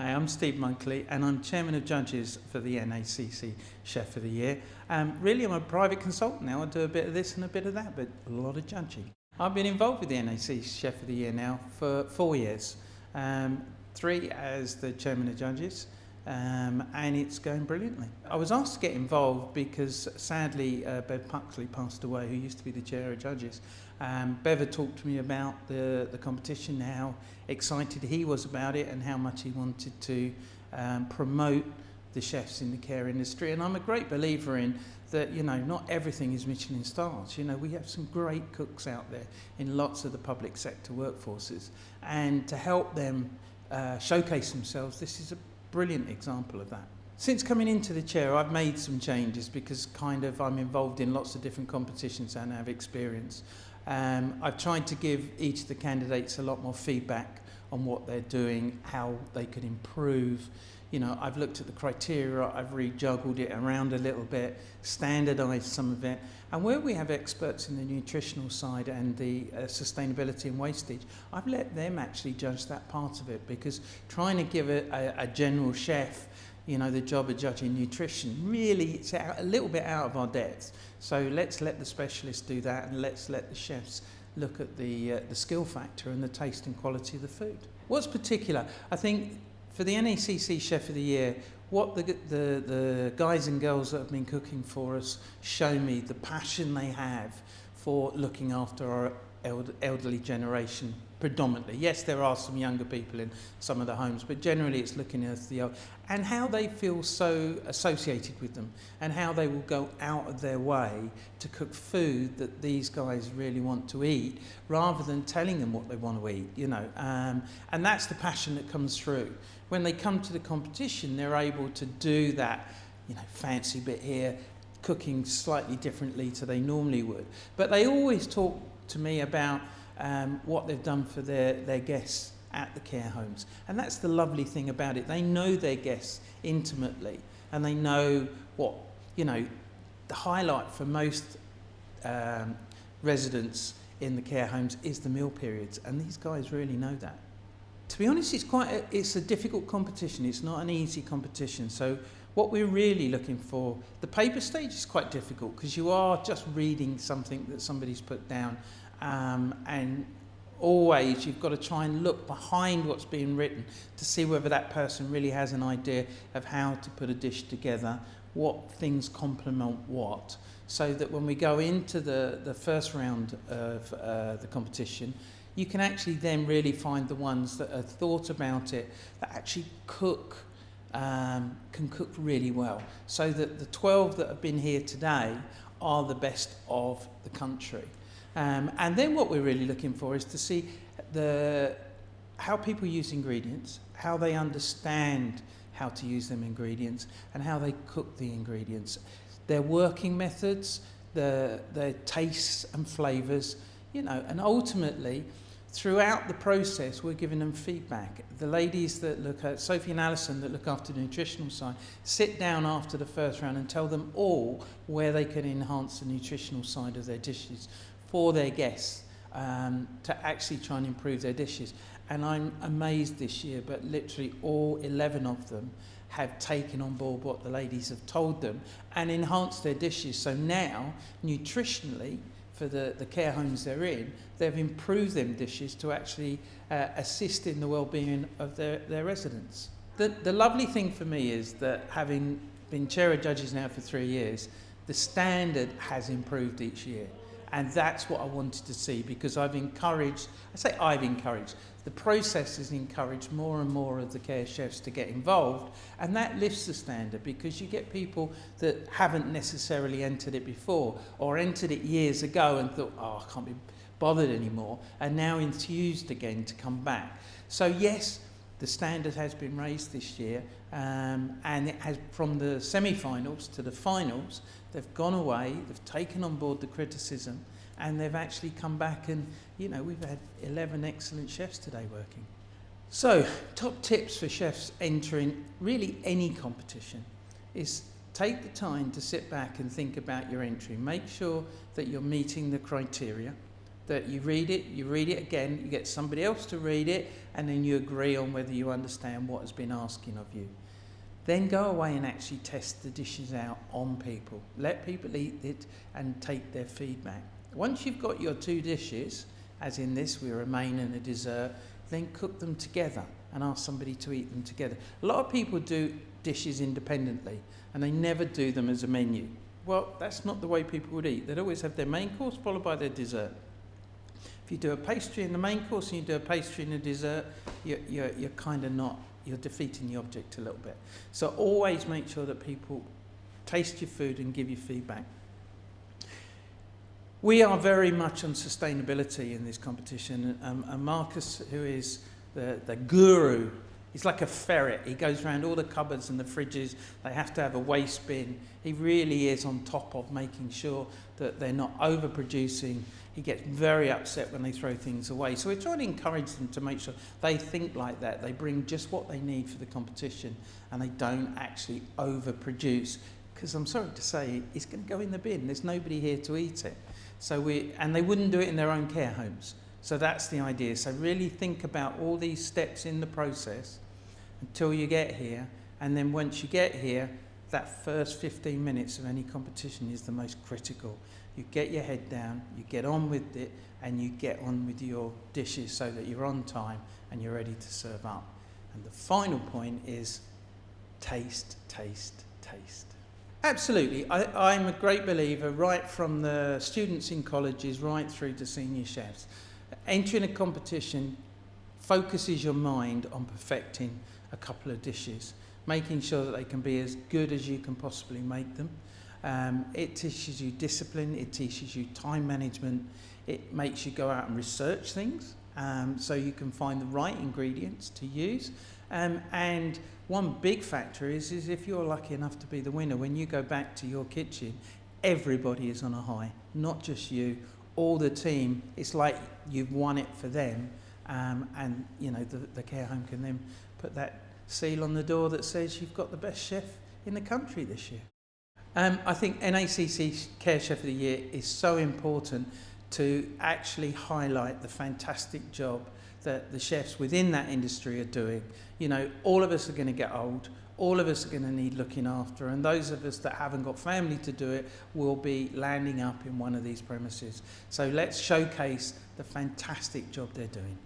Hi, I'm Steve Munkley and I'm Chairman of Judges for the NACC Chef of the Year. Really, I'm a private consultant now. I do a bit of this and a bit of that, but a lot of judging. I've been involved with the NACC Chef of the Year now for 4 years, 3 as the Chairman of Judges, and it's going brilliantly. I was asked to get involved because sadly Bev Puxley passed away, who used to be the Chair of Judges. Bev had talked to me about the competition, how excited he was about it and how much he wanted to promote the chefs in the care industry. And I'm a great believer in that, not everything is Michelin stars. We have some great cooks out there in lots of the public sector workforces, and to help them showcase themselves, this is a brilliant example of that. Since coming into the chair, I've made some changes because I'm involved in lots of different competitions and have experience. I've tried to give each of the candidates a lot more feedback on what they're doing, how they could improve. I've looked at the criteria, I've rejuggled it around a little bit, standardised some of it, and where we have experts in the nutritional side and the sustainability and wastage, I've let them actually judge that part of it, because trying to give a general chef the job of judging nutrition, really it's a little bit out of our depth. So let's let the specialists do that, and let's let the chefs look at the skill factor and the taste and quality of the food. What's particular, I think, for the NACC Chef of the Year, what the guys and girls that have been cooking for us show me the passion they have for looking after our elderly generation predominantly. Yes, there are some younger people in some of the homes, but generally it's looking at the old, and how they feel so associated with them, and how they will go out of their way to cook food that these guys really want to eat, rather than telling them what they want to eat, and that's the passion that comes through. When they come to the competition, they're able to do that, fancy bit here, cooking slightly differently to they normally would. But they always talk to me about what they've done for their guests at the care homes. And that's the lovely thing about it. They know their guests intimately, and they know what, the highlight for most residents in the care homes is the meal periods, and these guys really know that. To be honest, it's a difficult competition. It's not an easy competition. So what we're really looking for, the paper stage is quite difficult because you are just reading something that somebody's put down, and always you've got to try and look behind what's being written to see whether that person really has an idea of how to put a dish together, what things complement what, so that when we go into the first round of the competition, you can actually then really find the ones that have thought about it, that actually can cook really well, so that the 12 that have been here today are the best of the country. And then what we're really looking for is to see how people use ingredients, how they understand how to use them ingredients, and how they cook the ingredients, their working methods, their tastes and flavours, and ultimately, throughout the process, we're giving them feedback. The ladies that look at, Sophie and Alison, that look after the nutritional side, sit down after the first round and tell them all where they can enhance the nutritional side of their dishes for their guests, to actually try and improve their dishes. And I'm amazed this year, but literally all 11 of them have taken on board what the ladies have told them and enhanced their dishes. So now, nutritionally, for the care homes they're in, they've improved them dishes to actually assist in the well-being of their residents. The lovely thing for me is that, having been chair of judges now for 3 years, the standard has improved each year. And that's what I wanted to see, because the process has encouraged more and more of the care chefs to get involved, and that lifts the standard, because you get people that haven't necessarily entered it before, or entered it years ago and thought, I can't be bothered anymore, and now enthused again to come back. So yes, the standard has been raised this year, and it has, from the semi-finals to the finals, they've gone away, they've taken on board the criticism, and they've actually come back, and we've had 11 excellent chefs today working. So, top tips for chefs entering really any competition is take the time to sit back and think about your entry. Make sure that you're meeting the criteria. that you read it again, you get somebody else to read it, and then you agree on whether you understand what has been asking of you. Then go away and actually test the dishes out on people. Let people eat it and take their feedback. Once you've got your 2 dishes, as in this, we're a main and a dessert, then cook them together and ask somebody to eat them together. A lot of people do dishes independently and they never do them as a menu. Well, that's not the way people would eat. They'd always have their main course followed by their dessert. If you do a pastry in the main course and you do a pastry in the dessert, you're kind of not, you're defeating the object a little bit. So always make sure that people taste your food and give you feedback. We are very much on sustainability in this competition, and Marcus, who is the guru, he's like a ferret. He goes around all the cupboards and the fridges. They have to have a waste bin. He really is on top of making sure that they're not overproducing. He gets very upset when they throw things away. So we're trying to encourage them to make sure they think like that. They bring just what they need for the competition and they don't actually overproduce. Because I'm sorry to say, it's going to go in the bin. There's nobody here to eat it. And they wouldn't do it in their own care homes. So that's the idea. So really think about all these steps in the process until you get here. And then once you get here, that first 15 minutes of any competition is the most critical. You get your head down, you get on with it, and you get on with your dishes so that you're on time and you're ready to serve up. And the final point is taste, taste, taste. Absolutely. I'm a great believer, right from the students in colleges right through to senior chefs. Entering a competition focuses your mind on perfecting a couple of dishes, making sure that they can be as good as you can possibly make them. It teaches you discipline, it teaches you time management, it makes you go out and research things so you can find the right ingredients to use. And one big factor is if you're lucky enough to be the winner, when you go back to your kitchen, everybody is on a high, not just you, all the team. It's like you've won it for them, and you know the care home can then put that seal on the door that says you've got the best chef in the country this year. I think NACC Care Chef of the Year is so important to actually highlight the fantastic job that the chefs within that industry are doing. You know, all of us are going to get old, all of us are going to need looking after, and those of us that haven't got family to do it will be landing up in one of these premises. So let's showcase the fantastic job they're doing.